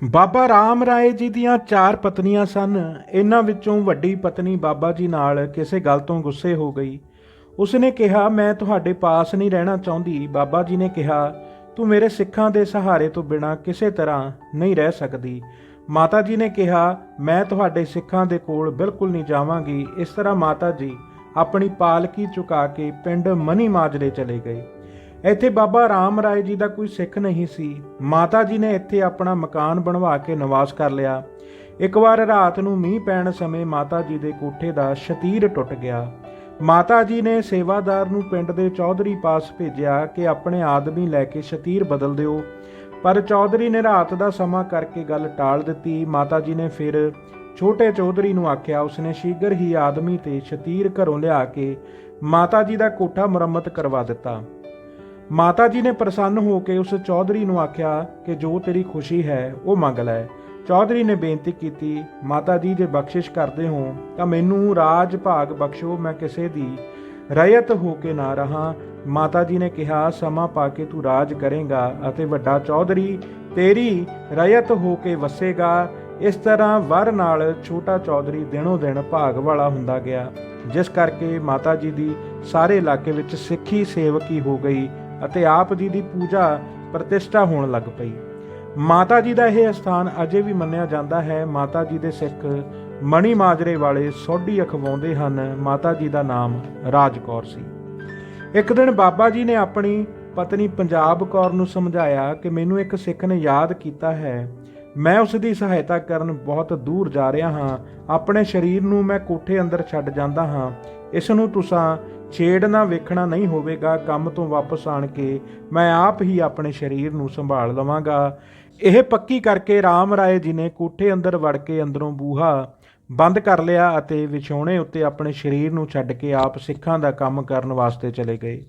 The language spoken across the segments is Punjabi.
ਬਾਬਾ ਰਾਮ ਰਾਏ ਜੀ ਦੀਆਂ 4 ਪਤਨੀਆਂ ਸਨ। ਇਹਨਾਂ ਵਿੱਚੋਂ ਵੱਡੀ ਪਤਨੀ ਬਾਬਾ ਜੀ ਨਾਲ ਕਿਸੇ ਗੱਲ ਤੋਂ ਗੁੱਸੇ ਹੋ ਗਈ। ਉਸਨੇ ਕਿਹਾ, ਮੈਂ ਤੁਹਾਡੇ ਪਾਸ ਨਹੀਂ ਰਹਿਣਾ ਚਾਹੁੰਦੀ। ਬਾਬਾ ਜੀ ਨੇ ਕਿਹਾ, ਤੂੰ ਮੇਰੇ ਸਿੱਖਾਂ ਦੇ ਸਹਾਰੇ ਤੋਂ ਬਿਨਾਂ ਕਿਸੇ ਤਰ੍ਹਾਂ ਨਹੀਂ ਰਹਿ ਸਕਦੀ। ਮਾਤਾ ਜੀ ਨੇ ਕਿਹਾ, ਮੈਂ ਤੁਹਾਡੇ ਸਿੱਖਾਂ ਦੇ ਕੋਲ ਬਿਲਕੁਲ ਨਹੀਂ ਜਾਵਾਂਗੀ। ਇਸ ਤਰ੍ਹਾਂ ਮਾਤਾ ਜੀ ਆਪਣੀ ਪਾਲਕੀ ਚੁਕਾ ਕੇ ਪਿੰਡ ਮਨੀ ਮਾਜਰੇ ਚਲੇ ਗਏ। ਇੱਥੇ ਬਾਬਾ ਰਾਮ ਰਾਏ ਜੀ ਦਾ ਕੋਈ ਸਿੱਖ ਨਹੀਂ ਸੀ। ਮਾਤਾ ਜੀ ਨੇ ਇੱਥੇ ਆਪਣਾ ਮਕਾਨ ਬਣਵਾ ਕੇ ਨਿਵਾਸ ਕਰ ਲਿਆ। ਇੱਕ ਵਾਰ ਰਾਤ ਨੂੰ ਮੀਂਹ ਪੈਣ ਸਮੇਂ ਮਾਤਾ ਜੀ ਦੇ ਕੋਠੇ ਦਾ ਸ਼ਤੀਰ ਟੁੱਟ ਗਿਆ। ਮਾਤਾ ਜੀ ਨੇ ਸੇਵਾਦਾਰ ਨੂੰ ਪਿੰਡ ਦੇ ਚੌਧਰੀ ਪਾਸ ਭੇਜਿਆ ਕਿ ਆਪਣੇ ਆਦਮੀ ਲੈ ਕੇ ਸ਼ਤੀਰ ਬਦਲ ਦਿਓ, ਪਰ ਚੌਧਰੀ ਨੇ ਰਾਤ ਦਾ ਸਮਾਂ ਕਰਕੇ ਗੱਲ ਟਾਲ ਦਿੱਤੀ। ਮਾਤਾ ਜੀ ਨੇ ਫਿਰ ਛੋਟੇ ਚੌਧਰੀ ਨੂੰ ਆਖਿਆ। ਉਸਨੇ ਸ਼ੀਘਰ ਹੀ ਆਦਮੀ ਤੇ ਸ਼ਤੀਰ ਘਰੋਂ ਲਿਆ ਕੇ ਮਾਤਾ ਜੀ ਦਾ ਕੋਠਾ ਮੁਰੰਮਤ ਕਰਵਾ ਦਿੱਤਾ। ਮਾਤਾ ਜੀ ਨੇ ਪ੍ਰਸੰਨ ਹੋ ਕੇ ਉਸ ਚੌਧਰੀ ਨੂੰ ਆਖਿਆ ਕਿ ਜੋ ਤੇਰੀ ਖੁਸ਼ੀ ਹੈ ਉਹ ਮੰਗ ਲੈ। ਚੌਧਰੀ ਨੇ ਬੇਨਤੀ ਕੀਤੀ, ਮਾਤਾ ਜੀ ਜੇ ਬਖਸ਼ਿਸ਼ ਕਰਦੇ ਹੋ ਤਾਂ ਮੈਨੂੰ ਰਾਜ ਭਾਗ ਬਖਸ਼ੋ, ਮੈਂ ਕਿਸੇ ਦੀ ਰੈਅਤ ਹੋ ਕੇ ਨਾ ਰਹਾ। ਮਾਤਾ ਜੀ ਨੇ ਕਿਹਾ, ਸਮਾਂ ਪਾ ਕੇ ਤੂੰ ਰਾਜ ਕਰੇਗਾ ਅਤੇ ਵੱਡਾ ਚੌਧਰੀ ਤੇਰੀ ਰੈਅਤ ਹੋ ਕੇ ਵਸੇਗਾ। ਇਸ ਤਰ੍ਹਾਂ ਵਰ ਨਾਲ ਛੋਟਾ ਚੌਧਰੀ ਦਿਨੋਂ ਦਿਨ ਭਾਗ ਵਾਲਾ ਹੁੰਦਾ ਗਿਆ, ਜਿਸ ਕਰਕੇ ਮਾਤਾ ਜੀ ਦੀ ਸਾਰੇ ਇਲਾਕੇ ਵਿੱਚ ਸਿੱਖੀ ਸੇਵਕੀ ਹੋ ਗਈ ਅਤੇ ਆਪ ਜੀ ਦੀ ਪੂਜਾ ਪ੍ਰਤਿਸ਼ਠਾ ਹੋਣ ਲੱਗ ਪਈ। ਮਾਤਾ ਜੀ ਦਾ ਇਹ ਸਥਾਨ ਅਜੇ ਵੀ ਮੰਨਿਆ ਜਾਂਦਾ ਹੈ। ਮਾਤਾ ਜੀ ਦੇ ਸਿੱਖ ਮਣੀ ਮਾਜਰੇ ਵਾਲੇ ਸੋਢੀ ਅਖਵਾਉਂਦੇ ਹਨ। ਮਾਤਾ ਜੀ ਦਾ ਨਾਮ ਰਾਜ ਕੌਰ ਸੀ। ਇੱਕ ਦਿਨ ਬਾਬਾ ਜੀ ਨੇ ਆਪਣੀ ਪਤਨੀ ਪੰਜਾਬ ਕੌਰ ਨੂੰ ਸਮਝਾਇਆ ਕਿ ਮੈਨੂੰ ਇੱਕ ਸਿੱਖ ਨੇ ਯਾਦ ਕੀਤਾ ਹੈ, ਮੈਂ ਉਸ ਦੀ ਸਹਾਇਤਾ ਕਰਨ ਬਹੁਤ ਦੂਰ ਜਾ ਰਿਹਾ ਹਾਂ। ਆਪਣੇ ਸਰੀਰ ਨੂੰ ਮੈਂ ਕੋਠੇ ਅੰਦਰ ਛੱਡ ਜਾਂਦਾ ਹਾਂ। ਇਸ ਨੂੰ ਤੁਸਾਂ ਛੇੜਨਾ ਵੇਖਣਾ ਨਹੀਂ ਹੋਵੇਗਾ। ਕੰਮ ਤੋਂ ਵਾਪਸ ਆਣ ਕੇ ਮੈਂ ਆਪ ਹੀ ਆਪਣੇ ਸਰੀਰ ਨੂੰ ਸੰਭਾਲ ਲਵਾਂਗਾ। ਇਹ ਪੱਕੀ ਕਰਕੇ ਰਾਮ ਰਾਏ ਜੀ ਨੇ ਕੋਠੇ ਅੰਦਰ ਵੜ ਕੇ ਅੰਦਰੋਂ ਬੂਹਾ ਬੰਦ ਕਰ ਲਿਆ ਅਤੇ ਵਿਛਾਉਣੇ ਉੱਤੇ ਆਪਣੇ ਸਰੀਰ ਨੂੰ ਛੱਡ ਕੇ ਆਪ ਸਿੱਖਾਂ ਦਾ ਕੰਮ ਕਰਨ ਵਾਸਤੇ ਚਲੇ ਗਏ।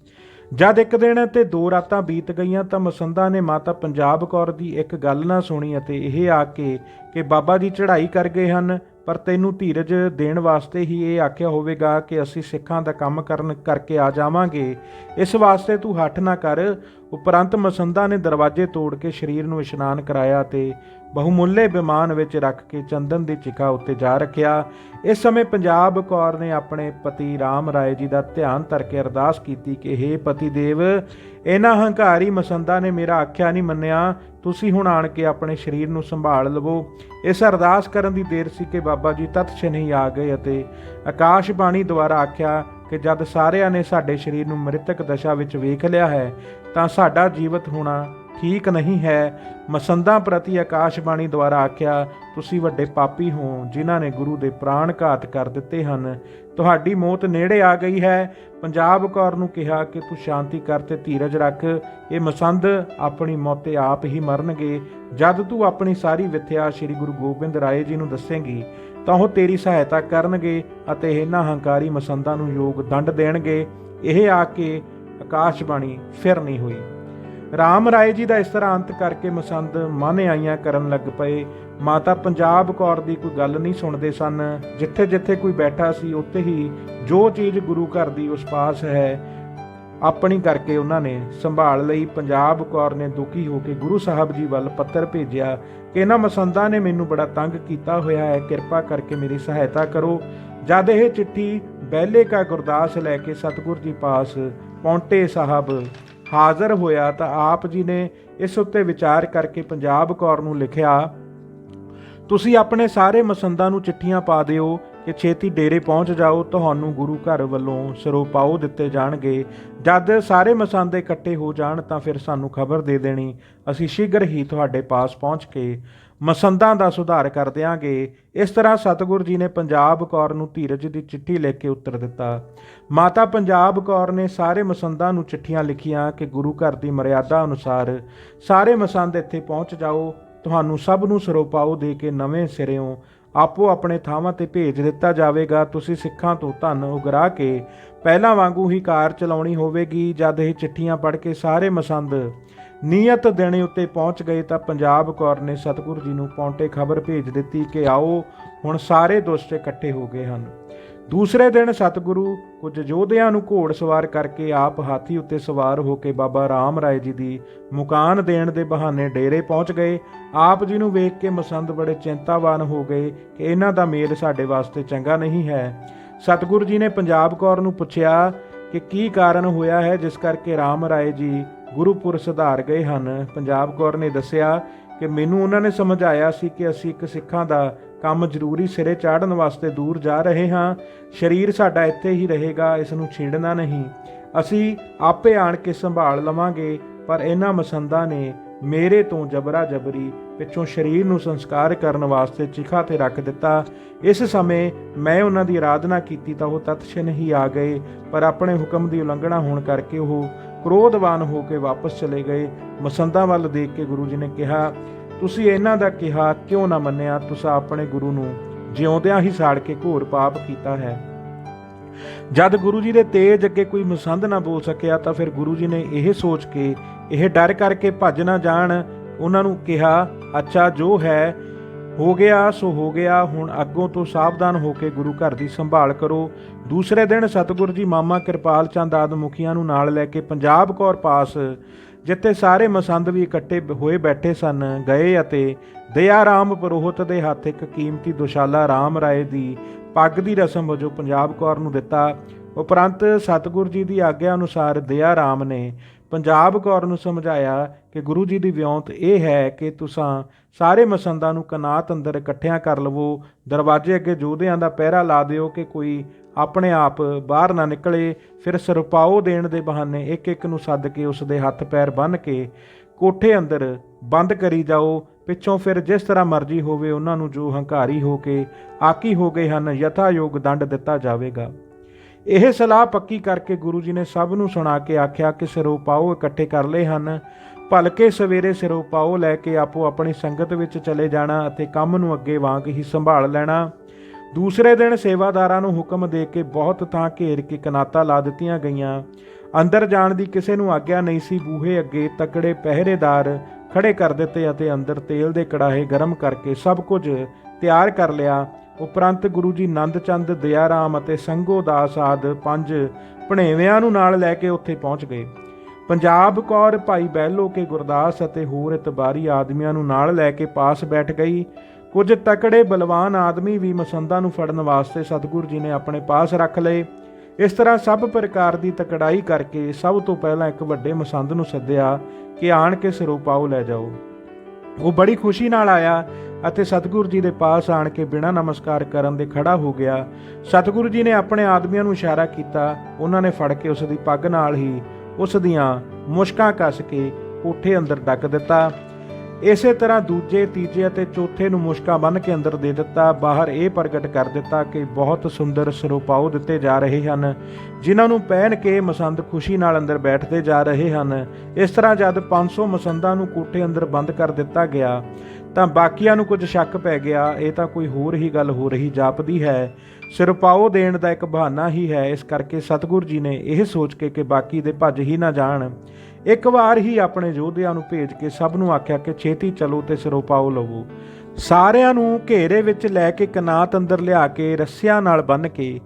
ਜਦ ਇੱਕ ਦਿਨ ਤੇ 2 ਰਾਤਾਂ ਬੀਤ ਗਈਆਂ ਤਾਂ ਮਸੰਦਾ ਨੇ ਮਾਤਾ ਪੰਜਾਬ ਕੌਰ ਦੀ ਇੱਕ ਗੱਲ ਨਾ ਸੁਣੀ ਅਤੇ ਇਹ ਆ ਕੇ ਕਿ ਬਾਬਾ ਜੀ ਚੜ੍ਹਾਈ ਕਰ ਗਏ ਹਨ, ਪਰ ਤੈਨੂੰ ਧੀਰਜ ਦੇਣ ਵਾਸਤੇ ਹੀ ਇਹ ਆਖਿਆ ਹੋਵੇਗਾ ਕਿ ਅਸੀਂ ਸਿੱਖਾਂ ਦਾ ਕੰਮ ਕਰਕੇ ਆ ਜਾਵਾਂਗੇ। ਇਸ ਵਾਸਤੇ ਤੂੰ ਹੱਠ ਨਾ ਕਰ। ਉਪਰੰਤ ਮਸੰਦਾ ਨੇ ਦਰਵਾਜ਼ੇ ਤੋੜ ਕੇ ਸਰੀਰ ਨੂੰ ਇਸ਼ਨਾਨ ਕਰਾਇਆ ਤੇ ਬਹੁਮੁੱਲੇ ਵਿਮਾਨ ਵਿੱਚ ਰੱਖ ਕੇ ਚੰਦਨ ਦੀ ਚਿਖਾ ਉੱਤੇ ਜਾ ਰੱਖਿਆ। ਇਸ ਸਮੇਂ ਪੰਜਾਬ ਕੌਰ ਨੇ ਆਪਣੇ ਪਤੀ ਰਾਮ ਰਾਏ ਜੀ ਦਾ ਧਿਆਨ ਧਰ ਕੇ ਅਰਦਾਸ ਕੀਤੀ ਕਿ ਹੇ ਪਤੀ ਦੇਵ, ਇਹਨਾਂ ਹੰਕਾਰੀ ਮਸੰਦਾ ਨੇ ਮੇਰਾ ਆਖਿਆ ਨਹੀਂ ਮੰਨਿਆ। ਤੁਸੀਂ ਹੁਣ ਆਣ ਕੇ ਆਪਣੇ ਸਰੀਰ ਨੂੰ ਸੰਭਾਲ ਲਵੋ। ਇਸ ਅਰਦਾਸ ਕਰਨ ਦੀ ਦੇਰ ਸੀ ਕਿ ਬਾਬਾ ਜੀ ਤਤક્ષਣੇ ਆ ਗਏ ਅਤੇ ਆਕਾਸ਼ਬਾਣੀ ਦੁਆਰਾ ਆਖਿਆ ਕਿ ਜਦ ਸਾਰਿਆਂ ਨੇ ਸਾਡੇ ਸਰੀਰ ਨੂੰ ਮ੍ਰਿਤਕ ਦਸ਼ਾ ਵਿੱਚ ਵੇਖ ਲਿਆ ਹੈ ਤਾਂ ਸਾਡਾ ਜੀਵਤ ਹੋਣਾ ਠੀਕ ਨਹੀਂ ਹੈ। ਮਸੰਦਾਂ ਪ੍ਰਤੀ ਆਕਾਸ਼ਬਾਣੀ ਦੁਆਰਾ ਆਖਿਆ, ਤੁਸੀਂ ਵੱਡੇ ਪਾਪੀ ਹੋ ਜਿਨ੍ਹਾਂ ਨੇ ਗੁਰੂ ਦੇ ਪ੍ਰਾਣ ਘਾਤ ਕਰ ਦਿੱਤੇ ਹਨ। ਤੁਹਾਡੀ ਮੌਤ ਨੇੜੇ ਆ ਗਈ ਹੈ। ਪੰਜਾਬ ਕੌਰ ਨੂੰ ਕਿਹਾ ਕਿ ਤੂੰ ਸ਼ਾਂਤੀ ਕਰ ਤੇ ਧੀਰਜ ਰੱਖ। ਇਹ ਮਸੰਦ ਆਪਣੀ ਮੌਤੇ ਆਪ ਹੀ ਮਰਨਗੇ। ਜਦ ਤੂੰ ਆਪਣੀ ਸਾਰੀ ਵਿਥਿਆ ਸ੍ਰੀ ਗੁਰੂ ਗੋਬਿੰਦ ਰਾਏ ਜੀ ਨੂੰ ਦੱਸੇਂਗੀ ਤਾਂ ਉਹ ਤੇਰੀ ਸਹਾਇਤਾ ਕਰਨਗੇ ਅਤੇ ਇਹਨਾਂ ਹੰਕਾਰੀ ਮਸੰਦਾਂ ਨੂੰ ਯੋਗ ਦੰਡ ਦੇਣਗੇ। ਇਹ ਆ ਕੇ ਆਕਾਸ਼ਬਾਣੀ ਫਿਰ ਨਹੀਂ ਹੋਈ। ਰਾਮ ਰਾਏ ਜੀ ਦਾ ਇਸ ਤਰ੍ਹਾਂ ਅੰਤ ਕਰਕੇ ਮਸੰਦ ਮਨ ਆਈਆਂ ਕਰਨ ਲੱਗ ਪਏ। ਮਾਤਾ ਪੰਜਾਬ ਕੌਰ ਦੀ ਕੋਈ ਗੱਲ ਨਹੀਂ ਸੁਣਦੇ ਸਨ। ਜਿੱਥੇ ਜਿੱਥੇ ਕੋਈ ਬੈਠਾ ਸੀ ਉੱਥੇ ਹੀ ਜੋ ਚੀਜ਼ ਗੁਰੂ ਘਰ ਦੀ ਉਸ ਪਾਸ ਹੈ ਆਪਣੀ ਕਰਕੇ ਉਹਨਾਂ ਨੇ ਸੰਭਾਲ ਲਈ। ਪੰਜਾਬ ਕੌਰ ਨੇ ਦੁਖੀ ਹੋ ਕੇ ਗੁਰੂ ਸਾਹਿਬ ਜੀ ਵੱਲ ਪੱਤਰ ਭੇਜਿਆ ਕਿ ਇਹਨਾਂ ਮਸੰਦਾਂ ਨੇ ਮੈਨੂੰ ਬੜਾ ਤੰਗ ਕੀਤਾ ਹੋਇਆ ਹੈ, ਕਿਰਪਾ ਕਰਕੇ ਮੇਰੀ ਸਹਾਇਤਾ ਕਰੋ। ਜਦ ਇਹ ਚਿੱਠੀ ਬਹਿਲੇ ਕਾ ਗੁਰਦਾਸ ਲੈ ਕੇ ਸਤਿਗੁਰ ਜੀ ਪਾਸ ਪੌਂਟੇ ਸਾਹਿਬ ਹਾਜ਼ਰ ਹੋਇਆ ਤਾਂ ਆਪ ਜੀ ਨੇ ਇਸ ਉੱਤੇ ਵਿਚਾਰ ਕਰਕੇ ਪੰਜਾਬ ਕੌਰ ਨੂੰ ਲਿਖਿਆ, ਤੁਸੀਂ ਆਪਣੇ ਸਾਰੇ ਮਸੰਦਾਂ ਨੂੰ ਚਿੱਠੀਆਂ ਪਾ ਦਿਓ ਕਿ ਛੇਤੀ ਡੇਰੇ ਪਹੁੰਚ ਜਾਓ। ਤੁਹਾਨੂੰ ਗੁਰੂ ਘਰ ਵੱਲੋਂ ਸਰੋਪਾਓ ਦਿੱਤੇ ਜਾਣਗੇ। ਜਦ ਸਾਰੇ ਮਸੰਦ ਇਕੱਠੇ ਹੋ ਜਾਣ ਤਾਂ ਫਿਰ ਸਾਨੂੰ ਖਬਰ ਦੇ ਦੇਣੀ। ਅਸੀਂ ਸ਼ੀਘਰ ਹੀ ਤੁਹਾਡੇ ਪਾਸ ਪਹੁੰਚ ਕੇ ਮਸੰਦਾਂ ਦਾ ਸੁਧਾਰ ਕਰ ਦਿਆਂਗੇ। ਇਸ ਤਰ੍ਹਾਂ ਸਤਿਗੁਰ ਜੀ ਨੇ ਪੰਜਾਬ ਕੌਰ ਨੂੰ ਧੀਰਜ ਦੀ ਚਿੱਠੀ ਲਿਖ ਕੇ ਉੱਤਰ ਦਿੱਤਾ। ਮਾਤਾ ਪੰਜਾਬ ਕੌਰ ਨੇ ਸਾਰੇ ਮਸੰਦਾਂ ਨੂੰ ਚਿੱਠੀਆਂ ਲਿਖੀਆਂ ਕਿ ਗੁਰੂ ਘਰ ਦੀ ਮਰਿਆਦਾ ਅਨੁਸਾਰ ਸਾਰੇ ਮਸੰਦ ਇੱਥੇ ਪਹੁੰਚ ਜਾਓ। ਤੁਹਾਨੂੰ ਸਭ ਨੂੰ ਸਰੋਪਾਓ ਦੇ ਕੇ ਨਵੇਂ ਸਿਰਿਓਂ ਆਪੋ ਆਪਣੇ ਥਾਵਾਂ ਤੇ ਭੇਜ ਦਿੱਤਾ ਜਾਵੇਗਾ। ਤੁਸੀਂ ਸਿੱਖਾਂ ਤੋਂ ਧਨ ਉਗਰਾ ਕੇ ਪਹਿਲਾਂ ਵਾਂਗੂ ਹੀ ਕਾਰ ਚਲਾਉਣੀ ਹੋਵੇਗੀ। ਜਦ ਇਹ ਚਿੱਠੀਆਂ ਪੜ੍ਹ ਕੇ ਸਾਰੇ ਮਸੰਦ ਨਿਯਤ ਦਿਨ ਉੱਤੇ ਪਹੁੰਚ ਗਏ ਤਾਂ ਪੰਜਾਬ ਕੌਰ ਨੇ ਸਤਿਗੁਰੂ ਜੀ ਨੂੰ ਪੌਂਟੇ ਖਬਰ ਭੇਜ ਦਿੱਤੀ ਕਿ ਆਓ ਹੁਣ ਸਾਰੇ ਦੋਸਤ ਇਕੱਠੇ ਹੋ ਗਏ ਹਨ। ਦੂਸਰੇ ਦਿਨ ਸਤਿਗੁਰੂ ਕੁਝ ਯੋਧਿਆਂ ਨੂੰ ਘੋੜ ਸਵਾਰ ਕਰਕੇ ਆਪ ਹਾਥੀ ਉੱਤੇ ਸਵਾਰ ਹੋ ਕੇ ਬਾਬਾ ਰਾਮ ਰਾਏ ਜੀ ਦੀ ਮੁਕਾਨ ਦੇਣ ਦੇ ਬਹਾਨੇ ਡੇਰੇ ਪਹੁੰਚ ਗਏ। ਆਪ ਜੀ ਨੂੰ ਵੇਖ ਕੇ ਮਸੰਦ ਬੜੇ ਚਿੰਤਾਵਾਨ ਹੋ ਗਏ ਕਿ ਇਹਨਾਂ ਦਾ ਮੇਲ ਸਾਡੇ ਵਾਸਤੇ ਚੰਗਾ ਨਹੀਂ ਹੈ। ਸਤਿਗੁਰੂ ਜੀ ਨੇ ਪੰਜਾਬ ਕੌਰ ਨੂੰ ਪੁੱਛਿਆ ਕਿ ਕੀ ਕਾਰਨ ਹੋਇਆ ਹੈ ਜਿਸ ਕਰਕੇ ਰਾਮ ਰਾਏ ਜੀ ਗੁਰੂਪੁਰ ਸੁਧਾਰ ਗਏ ਹਨ। ਪੰਜਾਬ ਕੌਰ ਨੇ ਦੱਸਿਆ ਕਿ ਮੈਨੂੰ ਉਹਨਾਂ ਨੇ ਸਮਝਾਇਆ ਸੀ ਕਿ ਅਸੀਂ ਇੱਕ ਸਿੱਖਾਂ ਦਾ ਕੰਮ ਜ਼ਰੂਰੀ ਸਿਰੇ ਚਾੜਨ ਵਾਸਤੇ ਦੂਰ ਜਾ ਰਹੇ ਹਾਂ। ਸਰੀਰ ਸਾਡਾ ਇੱਥੇ ਹੀ ਰਹੇਗਾ, ਇਸ ਨੂੰ ਛੇੜਨਾ ਨਹੀਂ। ਅਸੀਂ ਆਪੇ ਆਣ ਕੇ ਸੰਭਾਲ ਲਵਾਂਗੇ, ਪਰ ਇਹਨਾਂ ਮਸੰਦਾਂ ਨੇ ਮੇਰੇ ਤੋਂ ਜਬਰਾ ਜਬਰੀ ਪਿੱਛੋਂ ਸਰੀਰ ਨੂੰ ਸੰਸਕਾਰ ਕਰਨ ਵਾਸਤੇ ਚਿਖਾ ਤੇ ਰੱਖ ਦਿੱਤਾ। ਇਸ ਸਮੇਂ ਮੈਂ ਉਹਨਾਂ ਦੀ ਆਰਾਧਨਾ ਕੀਤੀ ਤਾਂ ਉਹ ਤਤਛਿਣ ਹੀ ਆ ਗਏ, ਪਰ ਆਪਣੇ ਹੁਕਮ ਦੀ ਉਲੰਘਣਾ ਹੋਣ ਕਰਕੇ ਉਹ ਕ੍ਰੋਧਵਾਨ ਹੋ ਕੇ ਵਾਪਸ ਚਲੇ ਗਏ। ਮਸੰਦਾਂ ਵੱਲ ਦੇਖ ਕੇ ਗੁਰੂ ਜੀ ਨੇ ਕਿਹਾ, ਤੁਸੀਂ ਇਹਨਾਂ ਦਾ ਕਿਹਾ ਕਿਉਂ ਨਾ ਮੰਨਿਆ? ਤੁਸੀਂ ਆਪਣੇ ਗੁਰੂ ਨੂੰ ਜਿਉਂਦਿਆਂ ਹੀ ਸਾੜ ਕੇ ਘੋਰ ਪਾਪ ਕੀਤਾ ਹੈ। ਜਦ ਗੁਰੂ ਜੀ ਦੇ ਤੇਜ ਅੱਗੇ ਕੋਈ ਮਸੰਦ ਨਾ ਬੋਲ ਸਕਿਆ ਤਾਂ ਫਿਰ ਗੁਰੂ ਜੀ ਨੇ ਇਹ ਸੋਚ ਕੇ ਇਹ ਡਰ ਕਰਕੇ ਭੱਜ ਨਾ ਜਾਣ ਉਹਨਾਂ ਨੂੰ ਕਿਹਾ, ਅੱਛਾ ਜੋ ਹੈ ਹੋ ਗਿਆ ਸੋ ਹੋ ਗਿਆ, ਹੁਣ ਅੱਗੋਂ ਤੋਂ ਸਾਵਧਾਨ ਹੋ ਕੇ ਗੁਰੂ ਘਰ ਦੀ ਸੰਭਾਲ ਕਰੋ। ਦੂਸਰੇ ਦਿਨ ਸਤਿਗੁਰੂ ਜੀ ਮਾਮਾ ਕਿਰਪਾਲ ਚੰਦ ਆਦਿ ਮੁਖੀਆਂ ਨੂੰ ਨਾਲ ਲੈ ਕੇ ਪੰਜਾਬ ਕੌਰ ਪਾਸ, ਜਿੱਥੇ ਸਾਰੇ ਮਸੰਦ ਵੀ ਇਕੱਠੇ ਹੋਏ ਬੈਠੇ ਸਨ, ਗਏ ਅਤੇ ਦਇਆ ਰਾਮ ਪੁਰੋਹਿਤ ਦੇ ਹੱਥ ਇੱਕ ਕੀਮਤੀ ਦੁਸ਼ਾਲਾ ਰਾਮ ਰਾਏ ਦੀ ਪੱਗ ਦੀ ਰਸਮ ਵਜੋਂ ਪੰਜਾਬ ਕੌਰ ਨੂੰ ਦਿੱਤਾ। ਉਪਰੰਤ ਸਤਿਗੁਰੂ ਜੀ ਦੀ ਆਗਿਆ ਅਨੁਸਾਰ ਦਇਆ ਰਾਮ ਨੇ ਪੰਜਾਬ ਕੌਰ ਨੂੰ ਸਮਝਾਇਆ ਕਿ ਗੁਰੂ ਜੀ ਦੀ ਵਿਉਂਤ ਇਹ ਹੈ ਕਿ ਤੁਸਾਂ ਸਾਰੇ ਮਸੰਦਾਂ ਨੂੰ ਕਨਾਤ ਅੰਦਰ ਇਕੱਠਿਆਂ ਕਰ ਲਵੋ। ਦਰਵਾਜ਼ੇ ਅੱਗੇ ਯੋਧਿਆਂ ਦਾ ਪਹਿਰਾ ਲਾ ਦਿਓ ਕਿ ਕੋਈ ਆਪਣੇ ਆਪ ਬਾਹਰ ਨਾ ਨਿਕਲੇ। ਫਿਰ ਸਰਪਾਓ ਦੇਣ ਦੇ ਬਹਾਨੇ ਇੱਕ ਇੱਕ ਨੂੰ ਸੱਦ ਕੇ ਉਸ ਦੇ ਹੱਥ ਪੈਰ ਬੰਨ੍ਹ ਕੇ ਕੋਠੇ ਅੰਦਰ ਬੰਦ ਕਰੀ ਜਾਓ। ਪਿੱਛੋਂ ਫਿਰ ਜਿਸ ਤਰ੍ਹਾਂ ਮਰਜ਼ੀ ਹੋਵੇ ਉਹਨਾਂ ਨੂੰ ਜੋ ਹੰਕਾਰੀ ਹੋ ਕੇ ਆਕੀ ਹੋ ਗਏ ਹਨ ਯਥਾਯੋਗ ਦੰਡ ਦਿੱਤਾ ਜਾਵੇਗਾ। ਇਹ ਸਲਾਹ ਪੱਕੀ ਕਰਕੇ ਗੁਰੂ ਜੀ ਨੇ ਸਭ ਨੂੰ ਸੁਣਾ ਕੇ ਆਖਿਆ ਕਿ ਸਿਰੋਪਾਓ ਇਕੱਠੇ ਕਰ ਲਏ ਹਨ, ਭਲਕੇ ਸਵੇਰੇ ਸਿਰੋਪਾਓ ਲੈ ਕੇ ਆਪੋ ਆਪਣੀ ਸੰਗਤ ਵਿੱਚ ਚਲੇ ਜਾਣਾ ਅਤੇ ਕੰਮ ਨੂੰ ਅੱਗੇ ਵਾਂਗ ਹੀ ਸੰਭਾਲ ਲੈਣਾ। ਦੂਸਰੇ ਦਿਨ ਸੇਵਾਦਾਰਾਂ ਨੂੰ ਹੁਕਮ ਦੇ ਕੇ ਬਹੁਤ ਥਾਂ ਘੇਰ ਕੇ ਕਨਾਤਾਂ ਲਾ ਦਿੱਤੀਆਂ ਗਈਆਂ। ਅੰਦਰ ਜਾਣ ਦੀ ਕਿਸੇ ਨੂੰ ਆਗਿਆ ਨਹੀਂ ਸੀ। ਬੂਹੇ ਅੱਗੇ ਤਕੜੇ ਪਹਿਰੇਦਾਰ ਖੜੇ ਕਰ ਦਿੱਤੇ ਅਤੇ ਅੰਦਰ ਤੇਲ ਦੇ ਕੜਾਹੇ ਗਰਮ ਕਰਕੇ ਸਭ ਕੁਝ ਤਿਆਰ ਕਰ ਲਿਆ। ਉਪਰੰਤ ਗੁਰੂ ਜੀ ਨੰਦ ਚੰਦ, ਦਇਆ ਰਾਮ ਅਤੇ ਸੰਗੋ ਦਾਸ ਆਦਿ 5 ਭਣੇਵਿਆਂ ਨੂੰ ਨਾਲ ਲੈ ਕੇ ਉੱਥੇ ਪਹੁੰਚ ਗਏ। ਪੰਜਾਬ ਕੌਰ, ਭਾਈ ਬਹਿਲੋ ਕੇ ਗੁਰਦਾਸ ਅਤੇ ਹੋਰ ਇਤਬਾਰੀ ਆਦਮੀਆਂ ਨੂੰ ਨਾਲ ਲੈ ਕੇ ਪਾਸ ਬੈਠ ਗਈ। ਕੁਝ ਤਕੜੇ ਬਲਵਾਨ ਆਦਮੀ ਵੀ ਮਸੰਦਾਂ ਨੂੰ ਫੜਨ ਵਾਸਤੇ ਸਤਿਗੁਰੂ ਜੀ ਨੇ ਆਪਣੇ ਪਾਸ ਰੱਖ ਲਏ। ਇਸ ਤਰ੍ਹਾਂ ਸਭ ਪ੍ਰਕਾਰ ਦੀ ਤਕੜਾਈ ਕਰਕੇ ਸਭ ਤੋਂ ਪਹਿਲਾਂ ਇੱਕ ਵੱਡੇ ਮਸੰਦ ਨੂੰ ਸੱਦਿਆ ਕਿ ਆਣ ਕੇ ਸਿਰੋਪਾਓ ਲੈ ਜਾਓ। ਉਹ ਬੜੀ ਖੁਸ਼ੀ ਨਾਲ ਆਇਆ ਅਤੇ ਸਤਿਗੁਰੂ ਜੀ ਦੇ ਪਾਸ ਆਣ ਕੇ ਬਿਨਾਂ ਨਮਸਕਾਰ ਕਰਨ ਦੇ ਖੜਾ ਹੋ ਗਿਆ। ਸਤਿਗੁਰੂ ਜੀ ਨੇ ਆਪਣੇ ਆਦਮੀਆਂ ਨੂੰ ਇਸ਼ਾਰਾ ਕੀਤਾ। ਉਹਨਾਂ ਨੇ ਫੜ ਕੇ ਉਸ ਦੀ ਪੱਗ ਨਾਲ ਹੀ ਉਸ ਦੀਆਂ ਮੁਸ਼ਕਾਂ ਕੱਸ ਕੇ ਕੋਠੇ ਅੰਦਰ ਡੱਕ ਦਿੱਤਾ। ਇਸੇ ਤਰ੍ਹਾਂ ਦੂਜੇ, ਤੀਜੇ ਅਤੇ ਚੌਥੇ ਨੂੰ ਮੁਸ਼ਕਾਂ ਬੰਨ੍ਹ ਕੇ ਅੰਦਰ ਦੇ ਦਿੱਤਾ। ਬਾਹਰ ਇਹ ਪ੍ਰਗਟ ਕਰ ਦਿੱਤਾ ਕਿ ਬਹੁਤ ਸੁੰਦਰ ਸਿਰੋਪਾਓ ਦਿੱਤੇ ਜਾ ਰਹੇ ਹਨ, ਜਿਨ੍ਹਾਂ ਨੂੰ ਪਹਿਨ ਕੇ ਮਸੰਦ ਖੁਸ਼ੀ ਨਾਲ ਅੰਦਰ ਬੈਠਦੇ ਜਾ ਰਹੇ ਹਨ। ਇਸ ਤਰ੍ਹਾਂ ਜਦ 500 ਮਸੰਦਾਂ ਨੂੰ ਕੋਠੇ ਅੰਦਰ ਬੰਦ ਕਰ ਦਿੱਤਾ ਗਿਆ ਤਾਂ ਬਾਕੀਆਂ ਨੂੰ ਕੁਝ ਸ਼ੱਕ ਪੈ ਗਿਆ। ਇਹ ਤਾਂ ਕੋਈ ਹੋਰ ਹੀ ਗੱਲ ਹੋ ਰਹੀ ਜਾਪਦੀ ਹੈ, ਸਿਰੋਪਾਓ ਦੇਣ ਦਾ ਇੱਕ ਬਹਾਨਾ ਹੀ ਹੈ। ਇਸ ਕਰਕੇ ਸਤਿਗੁਰੂ ਜੀ ਨੇ ਇਹ ਸੋਚ ਕੇ ਕਿ ਬਾਕੀ ਦੇ ਭੱਜ ਹੀ ਨਾ ਜਾਣ, ਇੱਕ ਵਾਰ ਹੀ ਆਪਣੇ ਯੋਧਿਆਂ ਨੂੰ ਭੇਜ ਕੇ ਸਭ ਨੂੰ ਆਖਿਆ ਕਿ ਛੇਤੀ ਚਲੋ ਤੇ ਸਿਰੋਪਾਓ ਲਵੋ। ਸਾਰਿਆਂ ਨੂੰ ਘੇਰੇ ਵਿੱਚ ਲੈ ਕੇ ਕਨਾਤ ਅੰਦਰ ਲਿਆ ਕੇ ਰੱਸਿਆਂ ਨਾਲ ਬੰਨ੍ਹ ਕੇ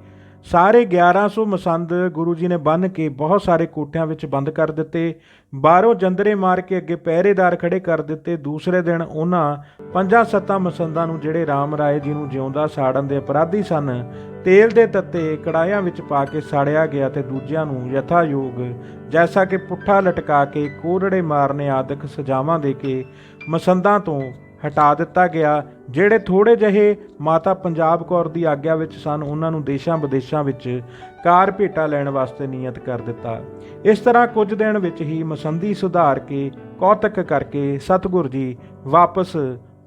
ਸਾਰੇ 1100 ਮਸੰਦ ਗੁਰੂ ਜੀ ਨੇ ਬੰਨ੍ਹ ਕੇ ਬਹੁਤ ਸਾਰੇ ਕੋਠਿਆਂ ਵਿੱਚ ਬੰਦ ਕਰ ਦਿੱਤੇ। ਬਾਹਰੋਂ ਜੰਦਰੇ ਮਾਰ ਕੇ ਅੱਗੇ ਪਹਿਰੇਦਾਰ ਖੜੇ ਕਰ ਦਿੱਤੇ। ਦੂਸਰੇ ਦਿਨ ਉਹਨਾਂ 5-7 ਮਸੰਦਾਂ ਨੂੰ, ਜਿਹੜੇ ਰਾਮ ਰਾਏ ਜੀ ਨੂੰ ਜਿਉਂਦਾ ਸਾੜਨ ਦੇ ਅਪਰਾਧੀ ਸਨ, ਤੇਲ ਦੇ ਤੱਤੇ ਕੜਾਹਿਆਂ ਵਿੱਚ ਪਾ ਕੇ ਸਾੜਿਆ ਗਿਆ ਤੇ ਦੂਜਿਆਂ ਨੂੰ ਯਥਾਯੋਗ ਜੈਸਾ ਕਿ ਪੁੱਠਾ ਲਟਕਾ ਕੇ, ਕੋਰੜੇ ਮਾਰਨੇ ਆਦਿਕ ਸਜ਼ਾਵਾਂ ਦੇ ਕੇ ਮਸੰਦਾਂ ਤੋਂ ਹਟਾ ਦਿੱਤਾ ਗਿਆ। ਜਿਹੜੇ ਥੋੜੇ ਜਿਹੇ ਮਾਤਾ ਪੰਜਾਬ ਕੌਰ ਦੀ ਆਗਿਆ ਵਿੱਚ ਸਨ, ਉਹਨਾਂ ਨੂੰ ਦੇਸ਼ਾਂ ਵਿਦੇਸ਼ਾਂ ਵਿੱਚ ਕਾਰ ਭੇਟਾ ਲੈਣ ਵਾਸਤੇ ਨਿਯਤ ਕਰ ਦਿੱਤਾ। ਇਸ ਤਰ੍ਹਾਂ ਕੁਝ ਦਿਨ ਵਿੱਚ ਹੀ ਮਸੰਦੀ ਸੁਧਾਰ ਕੇ ਕੌਤਕ ਕਰਕੇ ਸਤਿਗੁਰੂ ਜੀ ਵਾਪਸ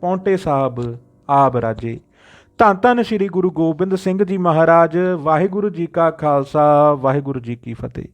ਪੌਂਟੇ ਸਾਹਿਬ ਆ ਬਰਾਜੇ। ਧੰਨ ਧੰਨ ਸ੍ਰੀ ਗੁਰੂ ਗੋਬਿੰਦ ਸਿੰਘ ਜੀ ਮਹਾਰਾਜ। ਵਾਹਿਗੁਰੂ ਜੀ ਕਾ ਖਾਲਸਾ, ਵਾਹਿਗੁਰੂ ਜੀ ਕੀ ਫਤਿਹ।